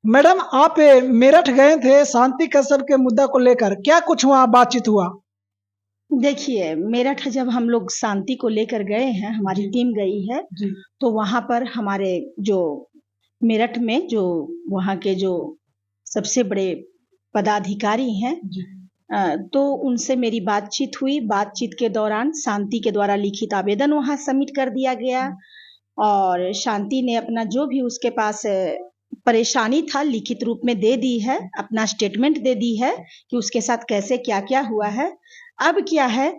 Madam आप मेरठ गए थे शांति कश्यप के मुद्दा को लेकर, क्या कुछ वहाँ बातचीत हुआ? देखिए, मेरठ जब हम लोग शांति को लेकर गए हैं, हमारी टीम गई है, जी तो वहाँ पर हमारे जो मेरठ में जो वहाँ के जो सबसे बड़े पदाधिकारी हैं, जी तो उनसे मेरी बातचीत हुई। बातचीत के दौरान शांति के द्वारा लिखित आवेदन वहाँ सबमिट कर दिया गया और शांति ने अपना जो भी उसके पास परेशानी था लिखित रूप में दे दी है, अपना स्टेटमेंट दे दी है कि उसके साथ कैसे क्या क्या हुआ है। अब क्या है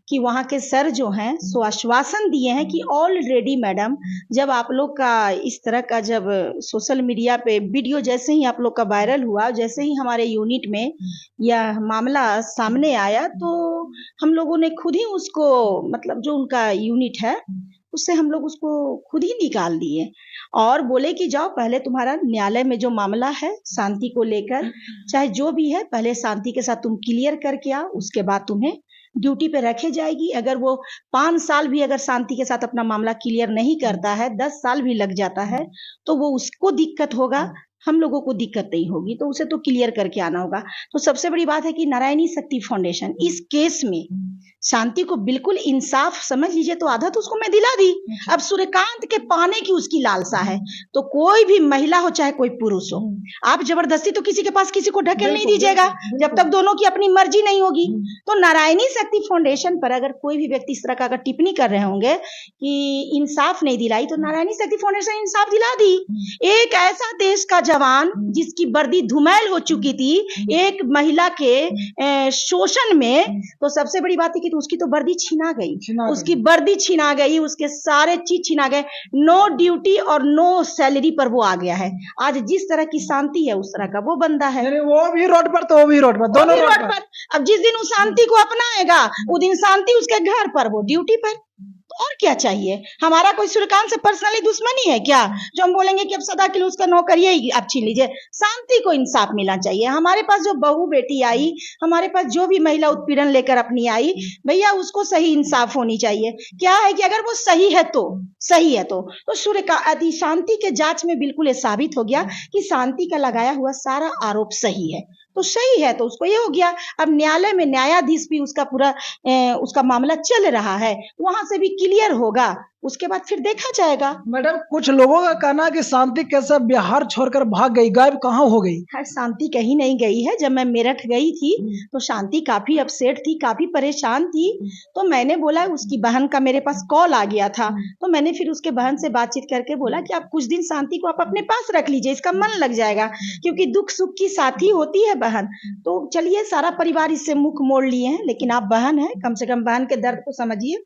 कि वहाँ के सर जो हैं सो आश्वासन दिए हैं कि ऑलरेडी मैडम, जब आप लोग का इस तरह का जब सोशल मीडिया पे वीडियो जैसे ही आप लोग का वायरल हुआ, जैसे ही हमारे यूनिट में यह मामला सामने आया, तो हम लोगों ने खुद ही उसको, मतलब जो उनका यूनिट है उससे हम लोग उसको खुद ही निकाल दिए और बोले कि जाओ पहले तुम्हारा न्यायालय में जो मामला है शांति को लेकर, चाहे जो भी है, पहले शांति के साथ तुम क्लियर करके आओ, उसके बाद तुम्हें ड्यूटी पे रखे जाएगी। अगर वो 5 साल भी अगर शांति के साथ अपना मामला क्लियर नहीं करता है, 10 साल भी लग जाता है, तो वो उसको दिक्कत होगा, हम लोगों को दिक्कत नहीं होगी, तो उसे तो क्लियर करके आना होगा। तो सबसे बड़ी बात है कि नारायणी शक्ति फाउंडेशन इस केस में शांति को बिल्कुल इंसाफ समझ लीजिए, तो आधा तो उसको मैं दिला दी। अब सूर्यकांत के पाने की उसकी लालसा है, तो कोई भी महिला हो चाहे कोई पुरुष हो, आप जबरदस्ती तो किसी के पास किसी को ढकेल नहीं दीजिएगा जब तक दोनों की अपनी मर्जी नहीं होगी। तो नारायणी शक्ति फाउंडेशन पर अगर कोई भी व्यक्ति इस तरह का अगर टिप्पणी कर रहे होंगे कि इंसाफ नहीं दिलाई, तो नारायणी शक्ति फाउंडेशन इंसाफ दिला दी। एक ऐसा देश का जवान जिसकी वर्दी धुमैल हो चुकी थी एक महिला के शोषण में, तो सबसे बड़ी बात है कि तो उसकी तो वर्दी छीना गई, उसकी वर्दी छीना गई, उसके सारे चीज छीना गए, नो ड्यूटी और नो सैलरी पर वो आ गया है। आज जिस तरह की शांति है उस तरह का वो बंदा है, वो भी रोड पर तो वो भी रोड पर, दोनों रोड पर। अब जिस दिन उस शांति को अपनाएगा वो दिन शांति उसके घर पर, वो ड्यूटी पर। तो और क्या चाहिए? हमारा कोई सूर्यकांत से पर्सनली दुश्मनी है क्या जो हम बोलेंगे कि अब सदा के लिए उसका नौकरी ही आप छीन लीजिए? शांति को इंसाफ मिलना चाहिए। हमारे पास जो बहू बेटी आई, हमारे पास जो भी महिला उत्पीड़न लेकर अपनी आई, भैया उसको सही इंसाफ होनी चाहिए। क्या है कि अगर वो सही है तो सूर्यकांत शांति के जांच में बिल्कुल ये साबित हो गया कि शांति का लगाया हुआ सारा आरोप सही है, तो सही है तो उसको ये हो गया। अब न्यायालय में न्यायाधीश भी उसका पूरा उसका मामला चल रहा है, वहां से भी क्लियर होगा, उसके बाद फिर देखा जाएगा। मैडम कुछ लोगों का कहना है कि शांति कैसे बिहार छोड़कर भाग गई, गायब कहाँ हो गई? शांति कहीं नहीं गई है। जब मैं मेरठ गई थी तो शांति काफी अपसेट थी, काफी परेशान थी, तो मैंने बोला, उसकी बहन का मेरे पास कॉल आ गया था, तो मैंने फिर उसके बहन से बातचीत करके बोला कि आप कुछ दिन शांति को आप अपने पास रख लीजिए, इसका मन लग जाएगा, क्योंकि दुख सुख की साथी होती है बहन। तो चलिए, सारा परिवार इससे मुख मोड़ लिए हैं, लेकिन आप बहन है, कम से कम बहन के दर्द को समझिए।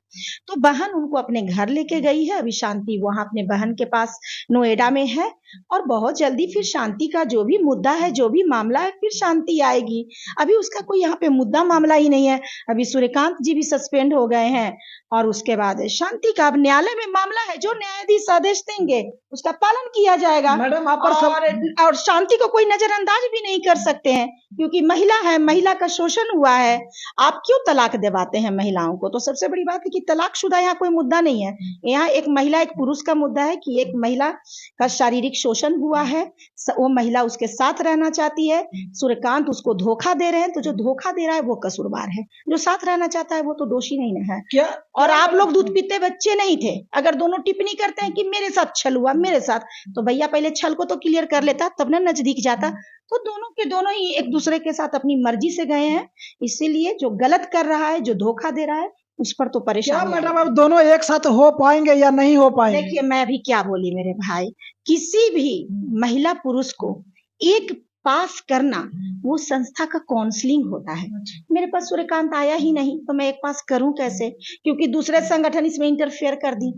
तो बहन उनको अपने घर लेके गई है। अभी शांति वहां अपने बहन के पास नोएडा में है और बहुत जल्दी फिर शांति का जो भी मुद्दा है, जो भी मामला है, फिर शांति आएगी। अभी उसका कोई यहाँ पे मुद्दा मामला ही नहीं है। अभी सूर्यकांत जी भी सस्पेंड हो गए हैं और उसके बाद शांति का अब न्यायालय में मामला है, जो न्यायाधीश आदेश देंगे उसका पालन किया जाएगा। मैडम और शांति को कोई नजरअंदाज भी नहीं कर सकते हैं, क्योंकि महिला है, महिला का शोषण हुआ है। आप क्यों तलाक दिलवाते हैं महिलाओं को? तो सबसे बड़ी बात है कि तलाकशुदा यहाँ कोई मुद्दा नहीं है। यहाँ एक महिला एक पुरुष का मुद्दा है कि एक महिला का शारीरिक शोषण हुआ है, वो महिला उसके साथ रहना चाहती है, सूर्यकांत उसको धोखा दे रहे हैं, तो जो धोखा दे रहा है वो कसूरवार है, जो साथ रहना चाहता है वो तो दोषी नहीं है क्या? और आप लोग दूध पीते बच्चे नहीं थे। अगर दोनों टिप्पणी करते हैं कि मेरे साथ छल हुआ, मेरे साथ, तो भैया पहले छल को तो क्लियर कर लेता, तब ना नजदीक जाता। तो दोनों के दोनों ही एक दूसरे के साथ अपनी मर्जी से गए हैं, इसीलिए जो गलत कर रहा है, जो धोखा दे रहा है, उस पर तो परेशान। क्या मैडम अब दोनों एक साथ हो पाएंगे या नहीं हो पाएंगे? देखिए, मैं अभी क्या बोली मेरे भाई, किसी भी महिला पुरुष को एक पास करना वो संस्था का काउंसलिंग होता है। मेरे पास सूर्यकांत आया ही नहीं, तो मैं एक पास करूं कैसे? क्योंकि दूसरे संगठन इसमें इंटरफेयर कर दी।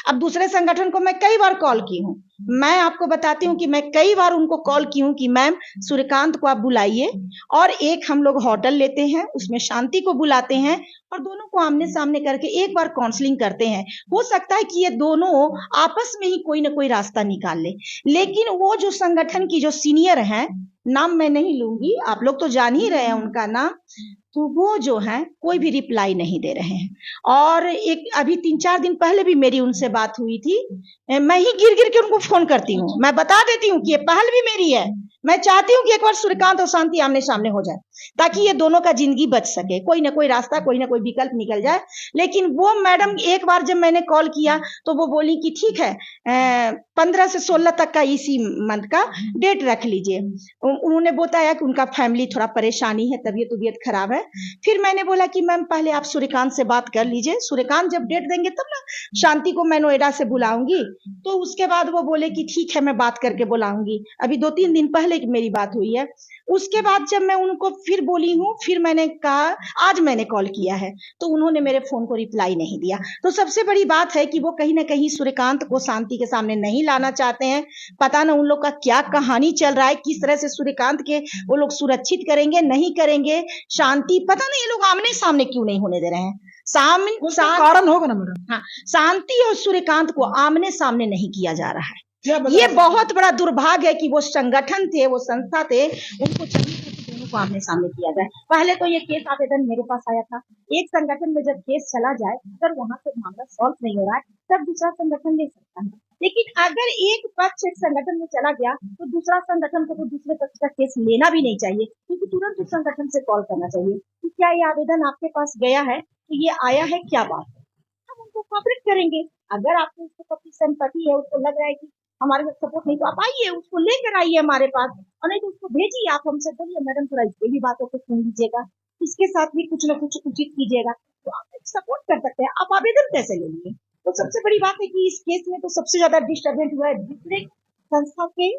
अब दूसरे संगठन को मैं कई बार कॉल की हूँ, मैं आपको बताती हूँ कि मैं कई बार उनको कॉल की हूँ कि मैम सूर्यकांत को आप बुलाइए और एक हम लोग होटल लेते हैं, उसमें शांति को बुलाते हैं और दोनों को आमने सामने करके एक बार काउंसलिंग करते हैं। हो सकता है कि ये दोनों आपस में ही कोई ना कोई रास्ता निकाल ले, लेकिन वो जो संगठन की जो सीनियर हैं, नाम मैं नहीं लूंगी, आप लोग तो जान ही रहे हैं उनका नाम, तो वो जो है कोई भी रिप्लाई नहीं दे रहे हैं। और एक अभी 3-4 दिन पहले भी मेरी उनसे बात हुई थी। मैं ही गिर-गिर के उनको फ़ोन करती हूँ। मैं बता देती हूँ कि ये पहल भी मेरी है। मैं चाहती हूँ कि एक बार सूर्यकांत और शांति आमने-सामने हो जाए, ताकि ये दोनों का ज़िंदगी बच सके। कोई ना कोई रास्ता, कोई ना कोई विकल्प निकल जाए। लेकिन वो मैडम एक बार जब मैंने कॉल किया तो वो बोली कि ठीक है 15 से 16 तक का इसी मंथ का डेट रख लीजिए। उन्होंने बताया कि उनका फैमिली थोड़ा परेशानी है, तबीयत खराब है। फिर मैंने बोला कि मैम पहले आप सूर्यकांत से बात कर लीजिए, सूर्यकांत जब डेट देंगे तब ना शांति को मैं नोएडा से बुलाऊंगी। तो उसके बाद वो बोले कि ठीक है मैं बात करके बुलाऊंगी। अभी 2-3 दिन पहले की मेरी बात हुई है। उसके बाद जब मैं उनको फिर बोली हूँ, फिर मैंने कहा आज मैंने कॉल किया है, तो उन्होंने मेरे फोन को रिप्लाई नहीं दिया। तो सबसे बड़ी बात है कि वो कहीं ना कहीं सूर्यकांत को शांति के सामने नहीं लाना चाहते हैं। पता ना उन लोग का क्या कहानी चल रहा है, किस तरह से सूर्यकांत के वो लोग सुरक्षित करेंगे नहीं करेंगे। शांति पता नहीं ये लोग आमने सामने क्यों नहीं होने दे रहे हैं। उसका कारण होगा ना मैडम। हाँ, शांति और सूर्यकांत को आमने सामने नहीं किया जा रहा है। ये ये बहुत बड़ा दुर्भाग्य है कि वो संगठन थे, वो संस्था थे, उनको चाहिए था कि दोनों को आमने सामने किया जाए। पहले तो ये केस आवेदन मेरे पास आया था। एक संगठन में जब केस चला जाए, अगर वहां से मामला सॉल्व नहीं हो रहा है, तब दूसरा संगठन ले सकता है। लेकिन अगर एक पक्ष एक संगठन में चला गया तो दूसरा संगठन को तो दूसरे पक्ष का केस लेना भी नहीं चाहिए, क्योंकि तुरंत उस संगठन से कॉल करना चाहिए कि क्या ये आवेदन आपके पास गया है, तो ये आया है, क्या बात है। हम उनको कॉपरेट करेंगे। अगर आपको उसको अपनी संपत्ति है, उसको लग रहा है कि हमारे साथ सपोर्ट नहीं, तो आप आइए, उसको लेकर आइए हमारे पास, और नहीं तो उसको भेजिए। आप हमसे बोलिए मैडम थोड़ा इसके भी बातों को सुन लीजिएगा, इसके साथ भी कुछ ना कुछ उचित कीजिएगा, तो आप सपोर्ट कर सकते हैं। आप आवेदन कैसे लेंगे? तो सबसे बड़ी बात है कि इस केस में तो सबसे ज्यादा डिस्टर्बेंस हुआ है दूसरे संस्था के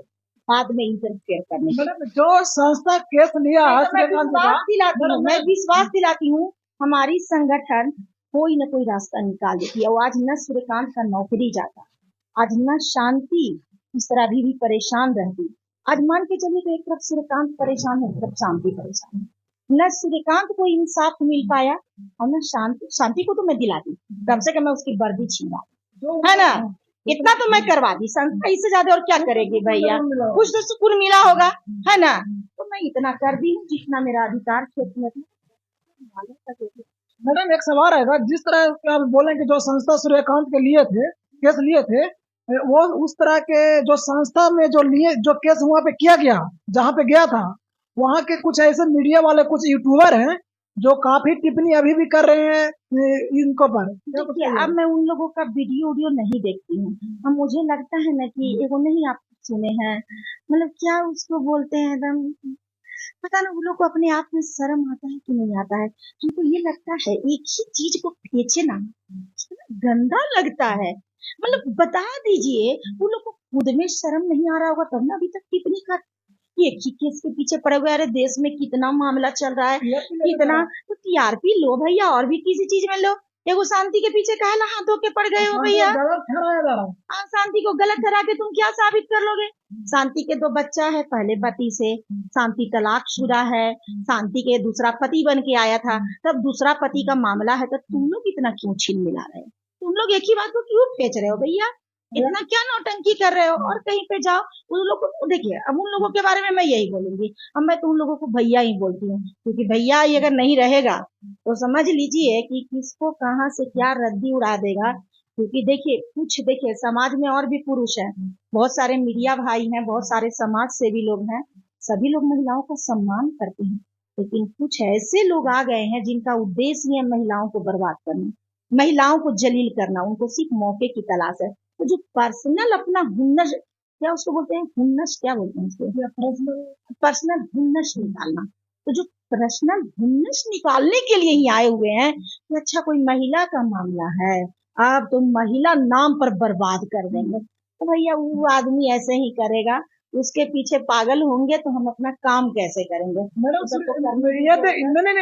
बाद में इंटरफेयर करने के। मैडम जो संस्था केस लिया है सूर्यकांत जी का, मैं विश्वास दिलाती हूँ हमारी संगठन कोई ना कोई रास्ता निकाल देती है। और आज न सूर्यकांत का नौकरी जाता, आज न शांति इस तरह भी परेशान रहती। आज मान के चलिए तो एक तरफ सूर्यकांत परेशान है, एक तरफ शांति परेशान है। न सूर्यकांत को इंसाफ मिल पाया और न शांति को तो मैं दिलाती, कम से कम मैं उसकी वर्दी छीना, है ना, इतना तो मैं करवा दी। संस्था इससे ज्यादा और क्या करेगी भैया? कुछ तो सुकून मिला होगा, है ना। तो मैं इतना कर दी जितना मेरा अधिकार क्षेत्र में था। मैडम एक सवाल रहेगा, जिस तरह के आप बोले कि जो संस्था सूर्यकांत के लिए थे, केस लिए थे, वो उस तरह के जो संस्था में जो लिए जो केस वहाँ पे किया गया, जहाँ पे गया था, वहाँ के कुछ ऐसे मीडिया वाले कुछ यूट्यूबर हैं जो काफी टिप्पणी अभी भी कर रहे हैं इनको पर। देखिए अब मैं उन लोगों का वीडियो नहीं देखती हूँ। अब मुझे लगता है ना कि एगो नहीं आप सुने हैं, मतलब क्या उसको बोलते हैं एकदम, पता ना वो लोग को अपने आप में शर्म आता है कि नहीं आता है। हमको ये लगता है एक ही चीज को बेचे ना गंदा लगता है। मतलब बता दीजिए, वो लोग को खुद में शर्म नहीं आ रहा होगा तब ना अभी तक टिप्पणी कर। एक ही केस के पीछे पड़े हुए, अरे देश में कितना मामला चल रहा है, कितना तो टीआरपी लो भैया, और भी किसी चीज में लो। एगो शांति के पीछे कहला हाथ धो के पड़ गए हो भैया। हाँ, शांति को गलत ठहरा के तुम क्या साबित कर लोगे? शांति के 2 बच्चा है पहले पति से, शांति तलाकशुदा है, शांति के दूसरा पति बन के आया था, तब दूसरा पति का मामला है, तो तुम लोग इतना क्यों छीन मिला रहे हो? तुम लोग एक ही बात को क्यों फेंच रहे हो भैया? इतना क्या नौटंकी कर रहे हो? और कहीं पे जाओ उन लोगों को देखिए, अब उन लोगों के बारे में मैं यही बोलूंगी, अब मैं तो उन लोगों को भैया ही बोलती हूँ, क्योंकि भैया ये अगर नहीं रहेगा तो समझ लीजिए कि किसको कहाँ से क्या रद्दी उड़ा देगा। क्योंकि देखिए समाज में और भी पुरुष हैं, बहुत सारे मीडिया भाई हैं, बहुत सारे समाज सेवी लोग हैं, सभी लोग महिलाओं का सम्मान करते हैं। लेकिन कुछ ऐसे लोग आ गए हैं जिनका उद्देश्य है महिलाओं को बर्बाद करना, महिलाओं को जलील करना, उनको सिर्फ मौके की तलाश है। तो जो पर्सनल अपना हुन्नस, क्या उसको बोलते हैं, हुन्नस क्या बोलते हैं उसको, पर्सनल हुन्नस निकालना, तो जो पर्सनल हुन्नस निकालने के लिए ही आए हुए हैं कि अच्छा कोई महिला का मामला है, अब तो महिला नाम पर बर्बाद कर देंगे, तो भैया वो आदमी ऐसे ही करेगा, उसके पीछे पागल होंगे तो हम अपना काम कैसे करेंगे?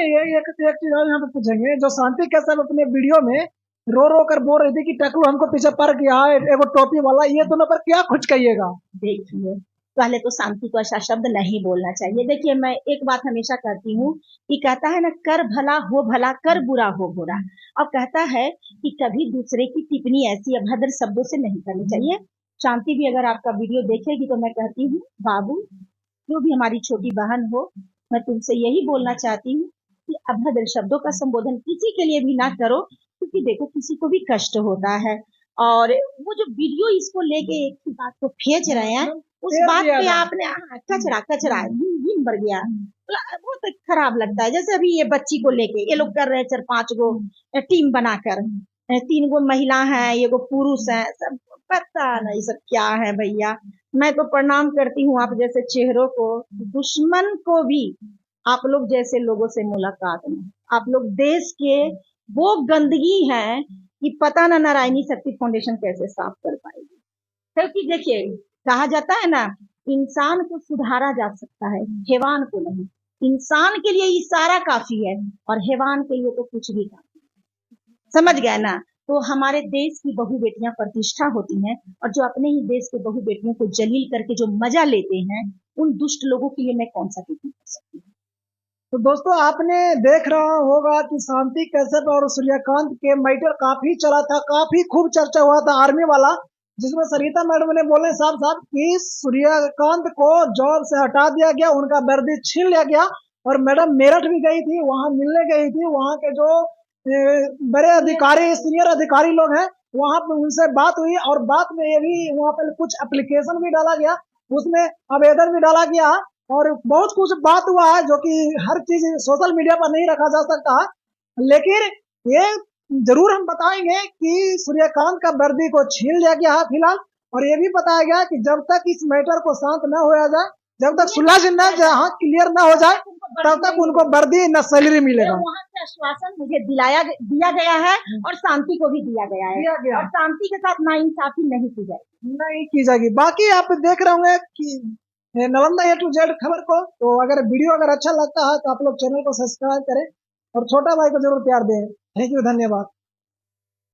ये एक चीज और यहाँ पे पूछेंगे, जो शांति कैसे अपने वीडियो में रो कर बोल रही थी कि टकलू हमको पीछे पड़ गया है एगो टोपी वाला, ये दोनों पर क्या कुछ कहिएगा? देखिए पहले तो शांति को ऐसा शब्द नहीं बोलना चाहिए। देखिए मैं एक बात हमेशा कहती हूँ कि कहता है ना, कर भला हो भला, कर बुरा हो बुरा। और कहता है कि कभी दूसरे की टिप्पणी ऐसी अभद्र शब्दों से नहीं करनी चाहिए। शांति भी अगर आपका वीडियो देखेगी तो मैं कहती हूँ बाबू, जो भी हमारी छोटी बहन हो, मैं तुमसे यही बोलना चाहती हूँ कि अभद्र शब्दों का संबोधन किसी के लिए भी ना करो, क्योंकि देखो किसी को भी कष्ट होता है। और वो जो वीडियो इसको लेके एक ही बात को भेज रहे हैं, उस बात पे आपने कचरा कचरा दिन भर गया, बहुत खराब लगता है। जैसे अभी ये बच्ची को लेके ये लोग कर रहे हैं 4-5 गो टीम बनाकर, 3 गो महिला है, ये गो पुरुष है, सब पता नहीं सब क्या है भैया। मैं तो प्रणाम करती हूँ आप जैसे चेहरों को, दुश्मन को भी आप लोग जैसे लोगों से मुलाकात में, आप लोग देश के वो गंदगी है कि पता ना नारायणी शक्ति फाउंडेशन कैसे साफ कर पाएगी। क्योंकि देखिए कहा जाता है ना, इंसान को सुधारा जा सकता है, हैवान को नहीं। इंसान के लिए इशारा काफी है और हैवान के लिए तो कुछ भी काफी है, समझ गए ना। तो हमारे देश की बहू बेटियां प्रतिष्ठा होती हैं, और जो अपने ही देश के बहू बेटियों को जलील करके जो मजा लेते हैं, उन दुष्ट लोगों के लिए मैं कौन सा टिप्पणी कर सकती हूँ। तो दोस्तों आपने देख रहा होगा कि शांति कैसर और सूर्यकांत के मैटर काफी चला था, काफी खूब चर्चा हुआ था आर्मी वाला, जिसमें सरिता मैडम ने बोले साफ साफ कि सूर्यकांत को जॉब से हटा दिया गया, उनका वर्दी छीन लिया गया। और मैडम मेरठ भी गई थी, वहां मिलने गई थी, वहां के जो बड़े अधिकारी सीनियर अधिकारी लोग हैं वहां पे उनसे बात हुई, और बात में ये भी वहां पर कुछ एप्लीकेशन भी डाला गया, उसमें आवेदन भी डाला गया, और बहुत कुछ बात हुआ है जो कि हर चीज सोशल मीडिया पर नहीं रखा जा सकता। लेकिन ये जरूर हम बताएंगे कि सूर्यकांत का वर्दी को छीन लिया गया है फिलहाल, और ये भी बताया गया कि जब तक इस मैटर को शांत न होया जाए, जब तक सुलझ न जहाँ क्लियर न हो जाए, तब तक उनको वर्दी न सैलरी मिलेगा। वहाँ से आश्वासन मुझे दिया गया है और शांति को भी दिया गया है, और शांति के साथ नाइंसाफी नहीं की जाएगी, नहीं की जाएगी। बाकी आप देख रहे होंगे कि नालंदा A to Z खबर को, तो अगर वीडियो अगर अच्छा लगता है तो आप लोग चैनल को सब्सक्राइब करें और छोटा भाई को जरूर प्यार दें। थैंक यू, धन्यवाद।